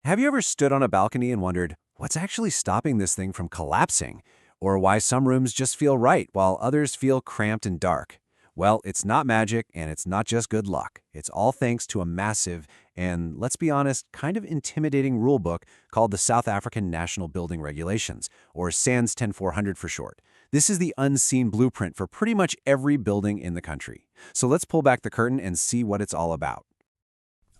Have you ever stood on a balcony and wondered what's actually stopping this thing from collapsing? Or why some rooms just feel right while others feel cramped and dark? Well, it's not magic and it's not just good luck. It's all thanks to a massive and, let's be honest, kind of intimidating rulebook called the South African National Building Regulations, or SANS 10400 for short. This is the unseen blueprint for pretty much every building in the country. So let's pull back the curtain and see what it's all about.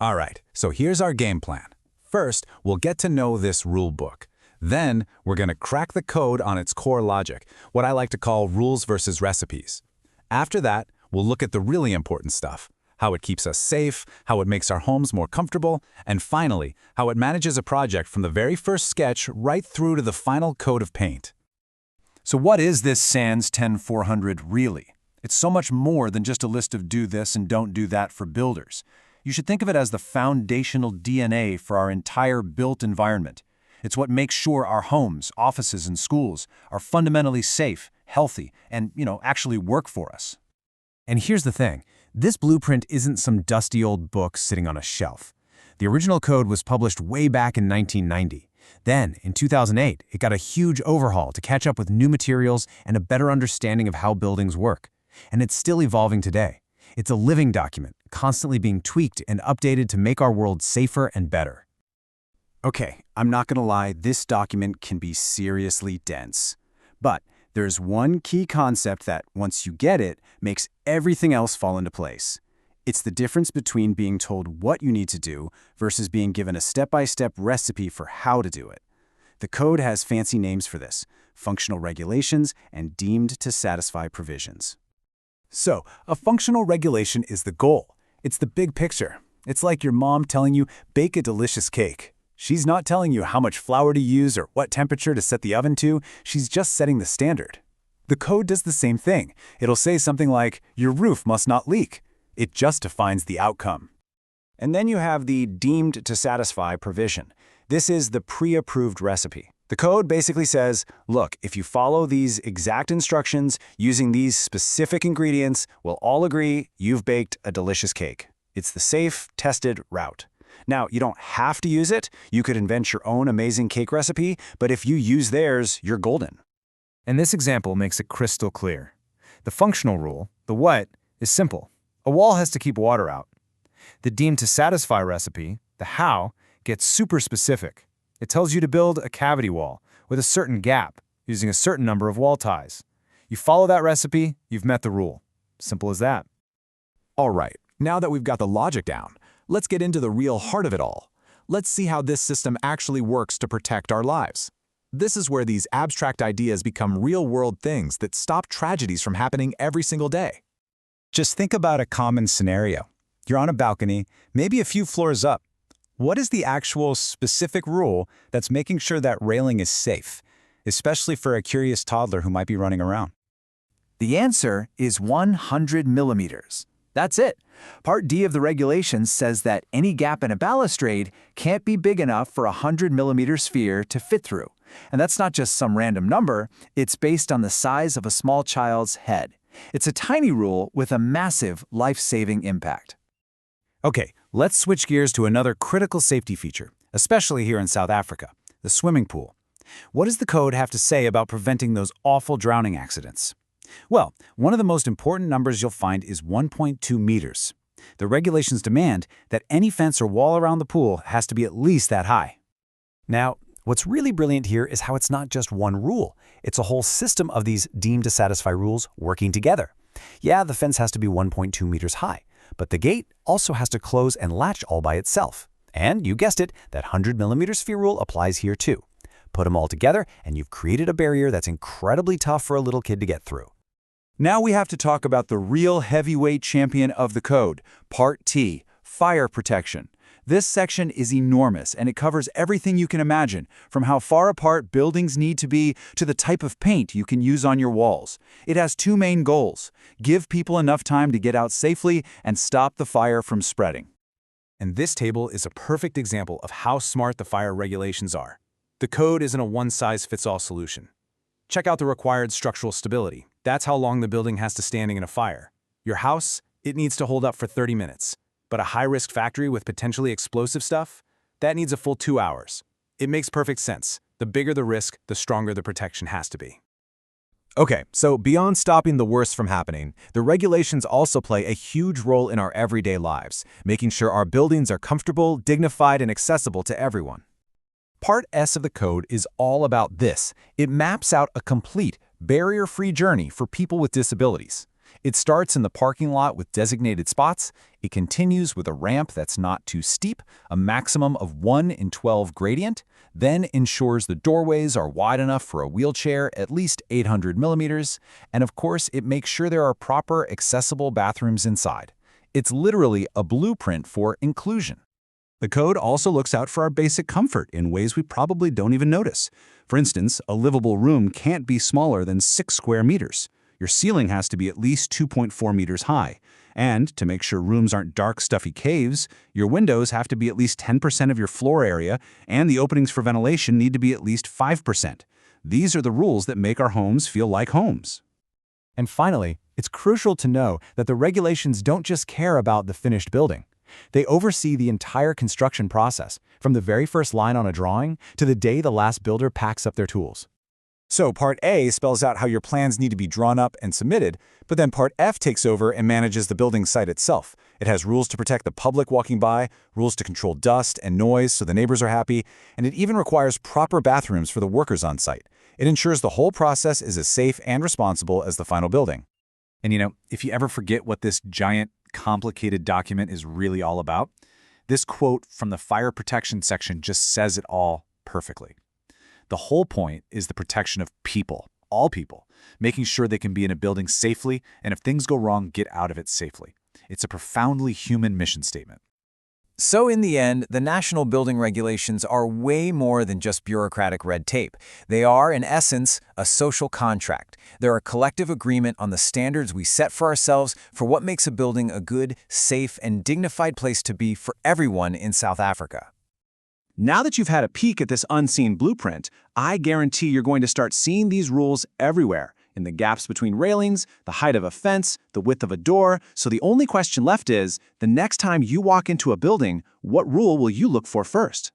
All right, so here's our game plan. First, we'll get to know this rule book. Then, we're going to crack the code on its core logic, what I like to call rules versus recipes. After that, we'll look at the really important stuff, how it keeps us safe, how it makes our homes more comfortable, and finally, how it manages a project from the very first sketch right through to the final coat of paint. So what is this SANS 10400 really? It's so much more than just a list of do this and don't do that for builders. You should think of it as the foundational DNA for our entire built environment. It's what makes sure our homes, offices, and schools are fundamentally safe, healthy, and, actually work for us. And here's the thing. This blueprint isn't some dusty old book sitting on a shelf. The original code was published way back in 1990. Then, in 2008, it got a huge overhaul to catch up with new materials and a better understanding of how buildings work. And it's still evolving today. It's a living document, constantly being tweaked and updated to make our world safer and better. Okay, I'm not gonna lie, this document can be seriously dense. But there's one key concept that, once you get it, makes everything else fall into place. It's the difference between being told what you need to do versus being given a step-by-step recipe for how to do it. The code has fancy names for this: functional regulations and deemed to satisfy provisions. So, a functional regulation is the goal. It's the big picture. It's like your mom telling you, bake a delicious cake. She's not telling you how much flour to use or what temperature to set the oven to. She's just setting the standard. The code does the same thing. It'll say something like, your roof must not leak. It just defines the outcome. And then you have the deemed to satisfy provision. This is the pre-approved recipe. The code basically says, look, if you follow these exact instructions using these specific ingredients, we'll all agree you've baked a delicious cake. It's the safe, tested route. Now, you don't have to use it. You could invent your own amazing cake recipe, but if you use theirs, you're golden. And this example makes it crystal clear. The functional rule, the what, is simple. A wall has to keep water out. The deemed to satisfy recipe, the how, gets super specific. It tells you to build a cavity wall with a certain gap using a certain number of wall ties. You follow that recipe, you've met the rule. Simple as that. All right, now that we've got the logic down, let's get into the real heart of it all. Let's see how this system actually works to protect our lives. This is where these abstract ideas become real-world things that stop tragedies from happening every single day. Just think about a common scenario. You're on a balcony, maybe a few floors up. What is the actual specific rule that's making sure that railing is safe, especially for a curious toddler who might be running around? The answer is 100 millimeters. That's it. Part D of the regulations says that any gap in a balustrade can't be big enough for a 100-millimeter sphere to fit through. And that's not just some random number, it's based on the size of a small child's head. It's a tiny rule with a massive life-saving impact. Okay, let's switch gears to another critical safety feature, especially here in South Africa, the swimming pool. What does the code have to say about preventing those awful drowning accidents? Well, one of the most important numbers you'll find is 1.2 meters. The regulations demand that any fence or wall around the pool has to be at least that high. Now, what's really brilliant here is how it's not just one rule. It's a whole system of these deemed to satisfy rules working together. Yeah, the fence has to be 1.2 meters high, but the gate also has to close and latch all by itself. And you guessed it, that 100-millimeter sphere rule applies here too. Put them all together, and you've created a barrier that's incredibly tough for a little kid to get through. Now we have to talk about the real heavyweight champion of the code, Part T, fire protection. This section is enormous, and it covers everything you can imagine, from how far apart buildings need to be to the type of paint you can use on your walls. It has two main goals: give people enough time to get out safely and stop the fire from spreading. And this table is a perfect example of how smart the fire regulations are. The code isn't a one-size-fits-all solution. Check out the required structural stability. That's how long the building has to stand in a fire. Your house, it needs to hold up for 30 minutes. But a high-risk factory with potentially explosive stuff? That needs a full 2 hours. It makes perfect sense. The bigger the risk, the stronger the protection has to be. Okay, so beyond stopping the worst from happening, the regulations also play a huge role in our everyday lives, making sure our buildings are comfortable, dignified, and accessible to everyone. Part S of the code is all about this. It maps out a complete, barrier-free journey for people with disabilities. It starts in the parking lot with designated spots. It continues with a ramp that's not too steep, a maximum of 1 in 12 gradient, then ensures the doorways are wide enough for a wheelchair, at least 800 millimeters, and of course it makes sure there are proper accessible bathrooms inside. It's literally a blueprint for inclusion. The code also looks out for our basic comfort in ways we probably don't even notice. For instance, a livable room can't be smaller than 6 square meters. Your ceiling has to be at least 2.4 meters high. And to make sure rooms aren't dark, stuffy caves, your windows have to be at least 10% of your floor area, and the openings for ventilation need to be at least 5%. These are the rules that make our homes feel like homes. And finally, it's crucial to know that the regulations don't just care about the finished building. They oversee the entire construction process, from the very first line on a drawing to the day the last builder packs up their tools. So Part A spells out how your plans need to be drawn up and submitted, but then Part F takes over and manages the building site itself. It has rules to protect the public walking by, rules to control dust and noise so the neighbors are happy, and it even requires proper bathrooms for the workers on site. It ensures the whole process is as safe and responsible as the final building. And if you ever forget what this giant, complicated document is really all about, this quote from the fire protection section just says it all perfectly. The whole point is the protection of people, all people, making sure they can be in a building safely, and if things go wrong, get out of it safely. It's a profoundly human mission statement. So in the end, the national building regulations are way more than just bureaucratic red tape. They are, in essence, a social contract. They're a collective agreement on the standards we set for ourselves for what makes a building a good, safe, and dignified place to be for everyone in South Africa. Now that you've had a peek at this unseen blueprint, I guarantee you're going to start seeing these rules everywhere, in the gaps between railings, the height of a fence, the width of a door. So the only question left is, the next time you walk into a building, what rule will you look for first?